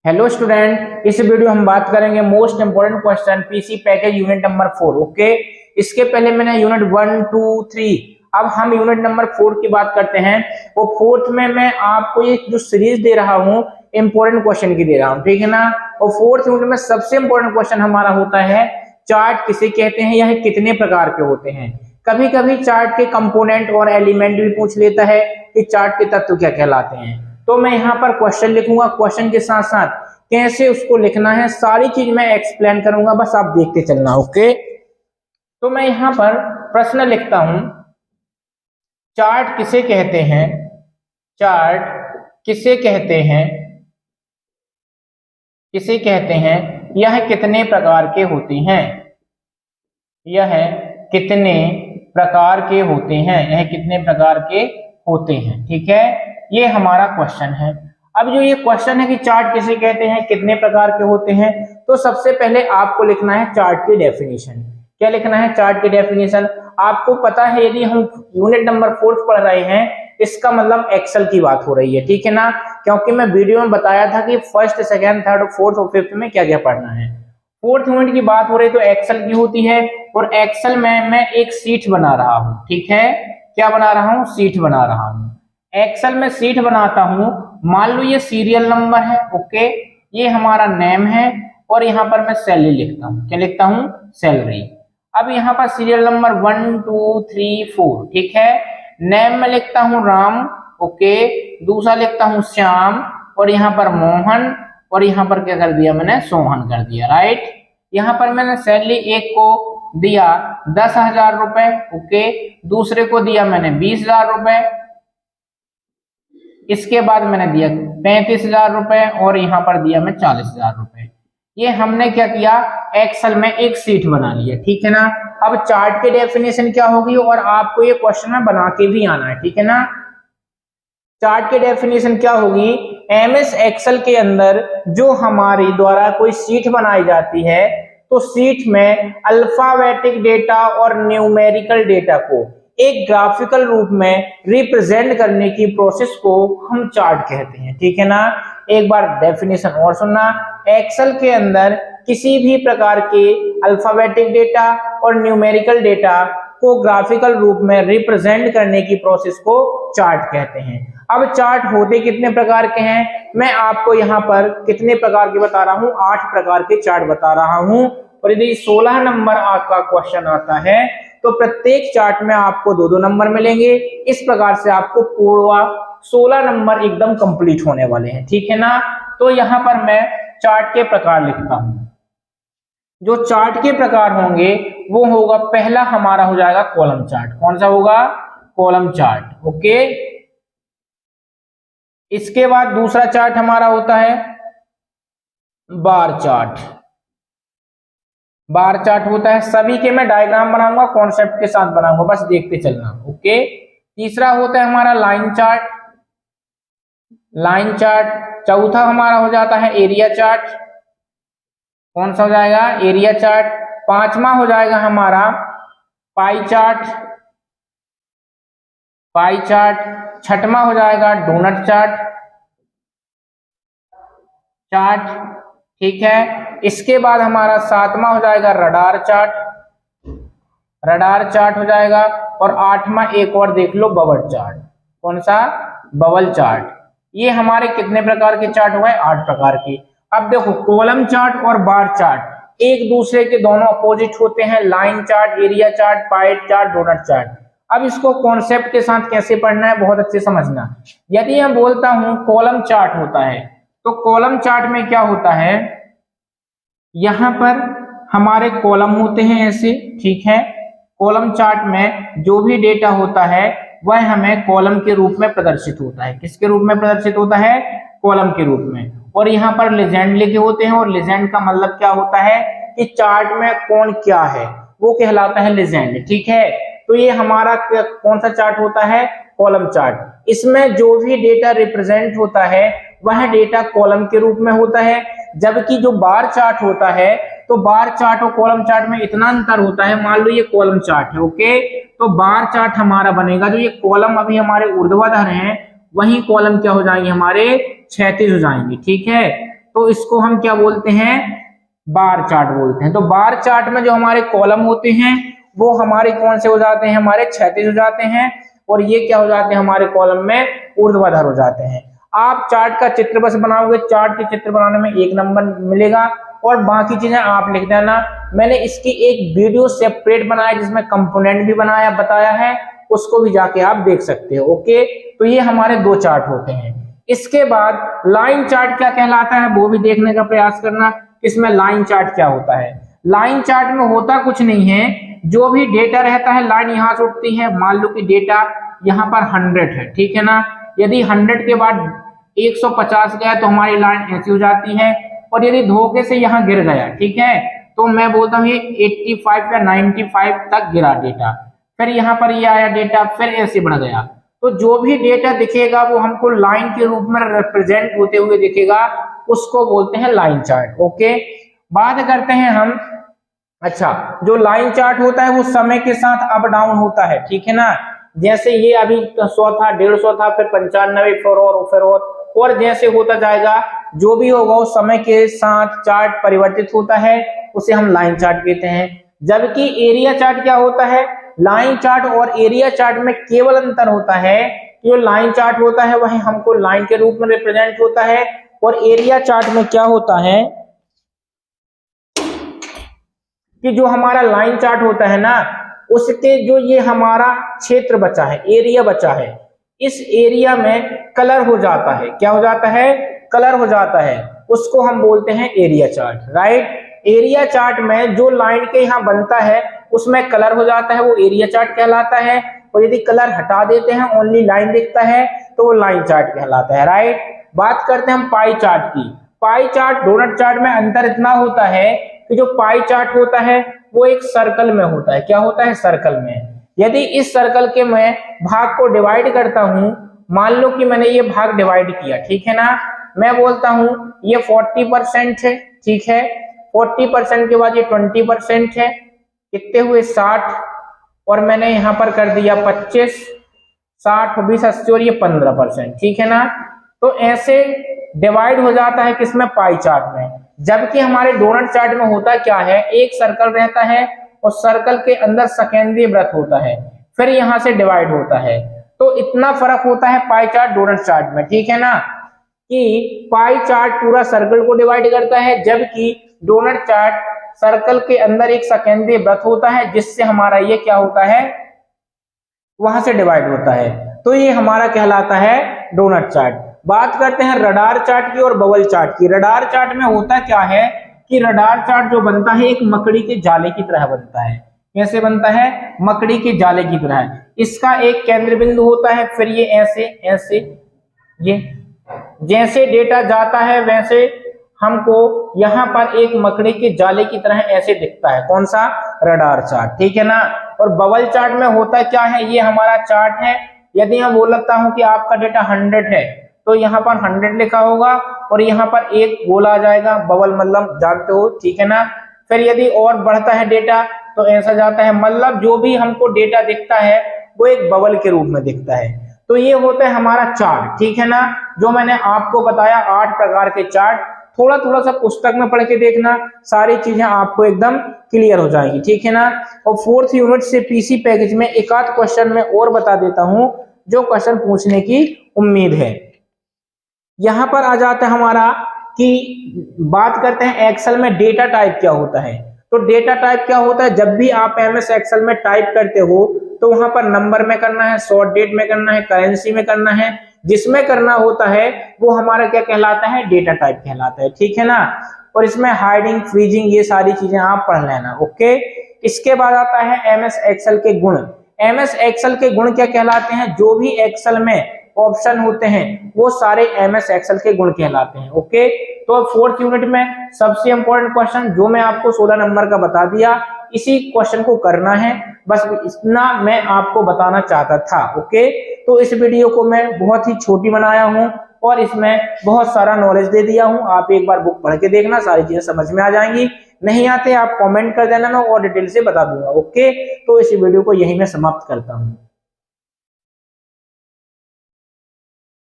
Hello student, इस video हम बात करेंगे most important question PC package unit number 4। Okay, इसके पहले मैंने यूनिट 1, 2, 3, अब हम यूनिट नंबर 4 की बात करते हैं। वो फोर्थ में मैं आपको ये जो सीरीज दे रहा हूँ इंपोर्टेंट क्वेश्चन की दे रहा हूँ, ठीक है ना। और फोर्थ यूनिट में सबसे इंपोर्टेंट क्वेश्चन हमारा होता है चार्ट किसे कहते हैं, यह कितने प्रकार के होते हैं। कभी कभी चार्ट के कंपोनेंट और एलिमेंट भी पूछ लेता है कि चार्ट के तत्व क्या कहलाते हैं। तो मैं यहाँ पर क्वेश्चन लिखूंगा, क्वेश्चन के साथ साथ कैसे उसको लिखना है सारी चीज मैं एक्सप्लेन करूंगा, बस आप देखते चलना। ओके, तो मैं यहाँ पर प्रश्न लिखता हूं, चार्ट किसे कहते हैं, चार्ट किसे कहते हैं, किसे कहते हैं, यह कितने प्रकार के होते हैं, यह कितने प्रकार के होते हैं, यह कितने प्रकार के होते हैं। ठीक है, ये हमारा क्वेश्चन है। अब जो ये क्वेश्चन है कि चार्ट किसे कहते हैं, कितने प्रकार के होते हैं, तो सबसे पहले आपको लिखना है चार्ट की डेफिनेशन। क्या लिखना है? चार्ट की डेफिनेशन। आपको पता है यदि हम यूनिट नंबर 4 पढ़ रहे हैं, इसका मतलब एक्सेल की बात हो रही है, ठीक है ना। क्योंकि मैं वीडियो में बताया था कि फर्स्ट, सेकेंड, थर्ड, फोर्थ और फिफ्थ में क्या क्या पढ़ना है। फोर्थ यूनिट की बात हो रही तो एक्सेल की होती है, और एक्सेल में मैं एक सीट बना रहा हूं। ठीक है, क्या बना रहा हूं? सीट बना रहा हूं। एक्सेल में सीट बनाता हूं, मान लो ये सीरियल नंबर है, ओके, ये हमारा नेम है, और यहाँ पर मैं सैलरी लिखता हूँ। क्या लिखता हूँ? सैलरी। अब यहाँ पर सीरियल नंबर 1, 2, 3, 4, ठीक है। नेम में लिखता हूँ राम, ओके, दूसरा लिखता हूँ श्याम, और यहाँ पर मोहन, और यहाँ पर क्या कर दिया मैंने? सोहन कर दिया, राइट। यहाँ पर मैंने सैलरी एक को दिया 10,000 रुपए, ओके, दूसरे को दिया मैंने 20,000 रुपए, इसके बाद मैंने दिया 35,000 रुपए, और यहाँ पर दिया मैं 40,000 रुपए। ये हमने क्या किया? एक्सेल में एक शीट बना लिया, ठीक है ना। अब चार्ट की डेफिनेशन क्या होगी, और आपको ये क्वेश्चन में बना के भी आना है, ठीक है ना। चार्ट की डेफिनेशन क्या होगी? एमएस एक्सेल के अंदर जो हमारी द्वारा कोई शीट बनाई जाती है, तो शीट में अल्फाबेटिक डेटा और न्यूमेरिकल डेटा को एक ग्राफिकल रूप में रिप्रेजेंट करने की प्रोसेस को हम चार्ट कहते हैं, ठीक है ना। एक बार डेफिनेशन और सुनना, एक्सेल के अंदर किसी भी प्रकार के अल्फाबेटिक डेटा और न्यूमेरिकल डेटा को ग्राफिकल रूप में रिप्रेजेंट करने की प्रोसेस को चार्ट कहते हैं। अब चार्ट होते कितने प्रकार के हैं, मैं आपको यहाँ पर कितने प्रकार के बता रहा हूँ, 8 प्रकार के चार्ट बता रहा हूँ। और यदि 16 नंबर आपका क्वेश्चन आता है तो प्रत्येक चार्ट में आपको 2-2 नंबर मिलेंगे। इस प्रकार से आपको पूरा 16 नंबर एकदम कंप्लीट होने वाले हैं, ठीक है ना। तो यहाँ पर मैं चार्ट के प्रकार लिखता हूं। जो चार्ट के प्रकार होंगे वो होगा, पहला हमारा हो जाएगा कॉलम चार्ट। कौन सा होगा? Column chart, okay. इसके बाद दूसरा चार्ट हमारा होता है बार चार्ट। बार चार्ट होता है, सभी के मैं डायग्राम बनाऊंगा, कॉन्सेप्ट के साथ बनाऊंगा, बस देखते चलना, ओके। तीसरा होता है हमारा लाइन चार्ट, लाइन चार्ट। चौथा हमारा हो जाता है एरिया चार्ट। कौन सा हो जाएगा? Area chart. पांचवा हो जाएगा हमारा पाई चार्ट, पाई चार्ट। छठवां हो जाएगा डोनट चार्ट, चार्ट, ठीक है। इसके बाद हमारा सातवां हो जाएगा रडार चार्ट, रडार चार्ट हो जाएगा। और आठवां एक और देख लो, बबल चार्ट। कौन सा? Bubble chart. ये हमारे कितने प्रकार के चार्ट हुए? 8 प्रकार के। अब देखो, कॉलम चार्ट और बार चार्ट एक दूसरे के दोनों अपोजिट होते हैं, line chart, area chart, pie chart, donut chart. अब इसको कॉन्सेप्ट के साथ कैसे पढ़ना है बहुत अच्छे समझना। यदि मैं बोलता हूं कॉलम चार्ट होता है, तो कॉलम चार्ट में क्या होता है, यहां पर हमारे कॉलम होते हैं ऐसे, ठीक है। कॉलम चार्ट में जो भी डेटा होता है वह हमें कॉलम के रूप में प्रदर्शित होता है। किसके रूप में प्रदर्शित होता है? कॉलम के रूप में। और यहाँ पर लेजेंड लिखे होते हैं, और लेजेंड का मतलब क्या होता है कि चार्ट में कौन क्या है वो कहलाता है लेजेंड, ठीक है। तो ये हमारा कौन सा चार्ट होता है? Column chart. इसमें जो भी डेटा रिप्रेजेंट होता है वह डेटा कॉलम के रूप में होता है। जबकि जो बार चार्ट होता है, तो बार चार्ट और कॉलम चार्ट में इतना अंतर होता है। मान लो ये कॉलम चार्ट है, ओके, तो बार चार्ट हमारा बनेगा, जो ये कॉलम अभी हमारे ऊर्ध्वाधर हैं वही कॉलम क्या हो जाएंगे? हमारे क्षैतिज हो जाएंगे, ठीक है। तो इसको हम क्या बोलते हैं, बार चार्ट बोलते हैं। तो बार चार्ट में जो हमारे कॉलम होते हैं वो हमारे कौन से हो जाते हैं, हमारे क्षैतिज हो जाते हैं, और ये क्या हो जाते हैं, हमारे कॉलम में ऊर्ध्वाधर हो जाते हैं। आप चार्ट का चित्र बस बनाओगे, चार्ट के चित्र बनाने में 1 नंबर मिलेगा, और बाकी चीजें आप लिख देना। मैंने इसकी एक वीडियो सेपरेट बनाया जिसमें कंपोनेंट भी बनाया बताया है, उसको भी जाके आप देख सकते हो। ओके, तो ये हमारे 2 चार्ट होते हैं। इसके बाद लाइन चार्ट क्या कहलाता है वो भी देखने का प्रयास करना। इसमें लाइन चार्ट क्या होता है, लाइन चार्ट में होता कुछ नहीं है, जो भी डेटा रहता है लाइन यहाँ से उठती है। मान लो कि डेटा यहाँ पर 100 है, ठीक है ना, यदि 100 के बाद 150 गया तो हमारी लाइन ऐसी हो जाती है, और यदि धोखे से यहाँ गिर गया, ठीक है, तो मैं बोलता हूँ ये 85 या 95 तक गिरा डेटा, फिर यहाँ पर ये आया डेटा, फिर ऐसे बढ़ गया। तो जो भी डेटा दिखेगा वो हमको लाइन के रूप में रिप्रेजेंट होते हुए दिखेगा, उसको बोलते हैं लाइन चार्ट। ओके, बात करते हैं हम, अच्छा, जो लाइन चार्ट होता है वो समय के साथ अप डाउन होता है, ठीक है ना। जैसे ये अभी 100 था, 150 था, फिर 95, फिर और जैसे होता जाएगा, जो भी होगा वो समय के साथ चार्ट परिवर्तित होता है, उसे हम लाइन चार्ट कहते हैं। जबकि एरिया चार्ट क्या होता है, लाइन चार्ट और एरिया चार्ट में केवल अंतर होता है कि जो लाइन चार्ट होता है वह हमको लाइन के रूप में रिप्रेजेंट होता है, और एरिया चार्ट में क्या होता है कि जो हमारा लाइन चार्ट होता है ना, उसके जो ये हमारा क्षेत्र बचा है, एरिया बचा है, इस एरिया में कलर हो जाता है, क्या हो जाता है, कलर हो जाता है, उसको हम बोलते हैं area chart, right. Area chart में जो लाइन के यहाँ बनता है उसमें कलर हो जाता है, वो एरिया चार्ट कहलाता है, और यदि कलर हटा देते हैं ओनली लाइन दिखता है तो वो लाइन चार्ट कहलाता है, राइट। बात करते हैं हम पाई चार्ट की। पाई चार्ट डोनट चार्ट में अंतर इतना होता है कि जो पाई चार्ट होता है वो एक सर्कल में होता है, क्या होता है, सर्कल में। यदि इस सर्कल के मैं भाग को डिवाइड करता हूं, मान लो कि मैंने ये भाग डिवाइड किया, ठीक है ना, मैं बोलता हूं ये 40% है, ठीक है, 40% के बाद ये 20% है, कितने हुए 60, और मैंने यहां पर कर दिया 25, 60, 20, 80 और ये 15%, ठीक है ना। तो ऐसे डिवाइड हो जाता है किसमें, पाई चार्ट में। जबकि हमारे डोनट चार्ट में होता क्या है, एक सर्कल रहता है और सर्कल के अंदर सेकेंडरी वृत्त होता है, फिर यहां से डिवाइड होता है। तो इतना फर्क होता है पाई चार्ट डोनट चार्ट में, ठीक है ना, कि पाई चार्ट पूरा सर्कल को डिवाइड करता है, जबकि डोनट चार्ट सर्कल के अंदर एक सेकेंडरी वृत्त होता है जिससे हमारा ये क्या होता है, वहां से डिवाइड होता है। तो ये हमारा कहलाता है डोनट चार्ट। बात करते हैं रडार चार्ट की और बबल चार्ट की। रडार चार्ट में होता क्या है कि रडार चार्ट जो बनता है एक मकड़ी के जाले की तरह बनता है। कैसे बनता है, मकड़ी के जाले की तरह। इसका एक केंद्र बिंदु होता है, फिर ये ऐसे ऐसे, ये जैसे डेटा जाता है वैसे हमको यहाँ पर एक मकड़ी के जाले की तरह ऐसे दिखता है। कौन सा, रडार चार्ट, ठीक है ना। और बबल चार्ट में होता क्या है, ये हमारा चार्ट है, यदि मैं बोल लगता हूं कि आपका डेटा 100 है तो यहाँ पर 100 लिखा होगा और यहाँ पर एक गोला आ जाएगा, बबल मतलब जानते हो, ठीक है ना। फिर यदि और बढ़ता है डेटा तो ऐसा जाता है, मतलब जो भी हमको डेटा दिखता है वो एक बबल के रूप में दिखता है। तो ये होता है हमारा चार्ट, ठीक है ना, जो मैंने आपको बताया 8 प्रकार के चार्ट। थोड़ा थोड़ा सा पुस्तक में पढ़ के देखना, सारी चीजें आपको एकदम क्लियर हो जाएंगी, ठीक है ना। और 4th यूनिट से पीसी पैकेज में एक आध क्वेश्चन में और बता देता हूं जो क्वेश्चन पूछने की उम्मीद है। यहां पर आ जाता है हमारा कि बात करते हैं एक्सेल में डेटा टाइप क्या होता है। तो डेटा टाइप क्या होता है, जब भी आप एमएस एक्सेल में टाइप करते हो तो वहां पर नंबर में करना है, शॉर्ट डेट में करना है, करेंसी में करना है, जिसमें करना होता है वो हमारा क्या कहलाता है, डेटा टाइप कहलाता है, ठीक है ना। और इसमें हाइडिंग, फ्रीजिंग, ये सारी चीजें आप पढ़ लेना, ओके। इसके बाद आता है एमएस एक्सेल के गुण। एमएस एक्सेल के गुण क्या कहलाते हैं, जो भी एक्सेल में ऑप्शन होते हैं वो सारे एमएस एक्सेल के गुण कहलाते हैं, ओके। तो 4th यूनिट में सबसे इंपॉर्टेंट क्वेश्चन जो मैं आपको 16 नंबर का बता दिया, इसी क्वेश्चन को करना है, बस इतना मैं आपको बताना चाहता था, ओके। तो इस वीडियो को मैं बहुत ही छोटी बनाया हूं और इसमें बहुत सारा नॉलेज दे दिया हूं। आप एक बार बुक पढ़ के देखना, सारी चीजें समझ में आ जाएंगी। नहीं आते आप कमेंट कर देना, मैं और डिटेल से बता दूंगा, ओके। तो इस वीडियो को यही मैं समाप्त करता हूं।